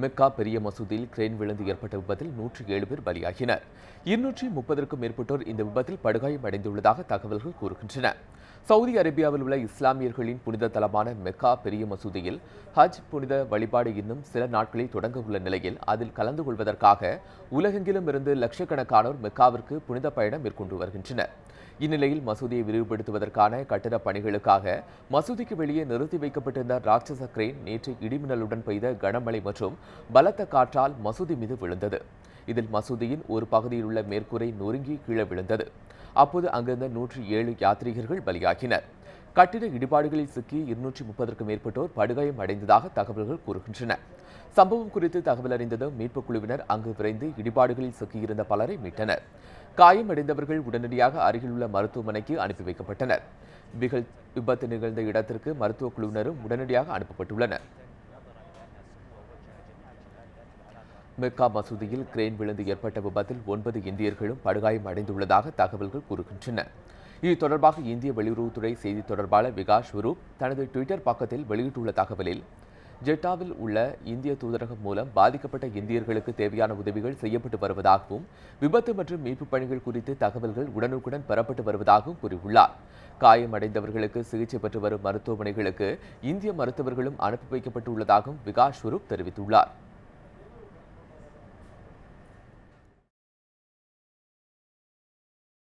Mecca பெரிய மசூதியில் crane விழுந்து ஏற்பட்ட விபத்தில் 107 பேர் பலியாகினர். 230க்கும் மேற்பட்டோர் இந்த விபத்தில் படுகாயம் அடைந்துள்ளதாக தகவல்கள் கூறுகின்றன. சவுதி அரேபியாவில் உள்ள இஸ்லாமியர்களின் புனித தலமான மெக்கா பெரிய மசூதியில் ஹஜ் புனித வழிபாடு இன்னும் சில நாட்களில் தொடங்க உள்ள நிலையில் அதில் கலந்து கொள்வதற்காக உலகெங்கிலும் இருந்து லட்சக்கணக்கானோர் மெக்காவிற்கு புனித பயணம் மேற்கொண்டு வருகின்றனர். இந்நிலையில் மசூதியை விரிவுபடுத்துவதற்கான கட்டட பணிகளுக்காக மசூதிக்கு வெளியே நிறுத்தி வைக்கப்பட்டிருந்த ராட்சச கிரேன் நேற்று இடிமின்னலுடன் பெய்த கனமழை மற்றும் பலத்த காற்றால் மசூதி மீது விழுந்தது. இதில் மசூதியின் ஒரு பகுதியில் உள்ள மேற்கூரை நொறுங்கி கீழே விழுந்தது. அப்போது அங்கிருந்த 107 யாத்ரீகர்கள் பலியாகினர். கட்டிட இடிபாடுகளில் சிக்கி 230க்கும் மேற்பட்டோர் படுகாயம் அடைந்ததாக தகவல்கள் கூறுகின்றன. சம்பவம் குறித்து தகவல் அறிந்ததும் மீட்புக் குழுவினர் அங்கு விரைந்து இடிபாடுகளில் சிக்கியிருந்த பலரை மீட்டனர். காயமடைந்தவர்கள் உடனடியாக அருகிலுள்ள மருத்துவமனைக்கு அனுப்பி வைக்கப்பட்டனர். விபத்து நிகழ்ந்த இடத்திற்கு மருத்துவக் குழுவினரும் உடனடியாக அனுப்பப்பட்டுள்ளனர். மெக்கா மசூதியில் கிரேன் விழுந்து ஏற்பட்ட விபத்தில் 9 இந்தியர்களும் படுகாயம் அடைந்துள்ளதாக தகவல்கள் கூறுகின்றன. இது தொடர்பாக இந்திய வெளியுறவுத்துறை செய்தி தொடர்பாளர் விகாஷ் ஸ்வரூப் தனது ட்விட்டர் பக்கத்தில் வெளியிட்டுள்ள தகவலில், ஜெட்டாவில் உள்ள இந்திய தூதரகம் மூலம் பாதிக்கப்பட்ட இந்தியர்களுக்கு தேவையான உதவிகள் செய்யப்பட்டு வருவதாகவும் விபத்து மற்றும் மீட்புப் பணிகள் குறித்து தகவல்கள் உடனுக்குடன் பெறப்பட்டு வருவதாகவும் கூறியுள்ளார். காயமடைந்தவர்களுக்கு சிகிச்சை பெற்று வரும் மருத்துவமனைகளுக்கு இந்திய மருத்துவர்களும் அனுப்பி வைக்கப்பட்டுள்ளதாகவும் விகாஷ் ஸ்வரூப் தெரிவித்துள்ளார்.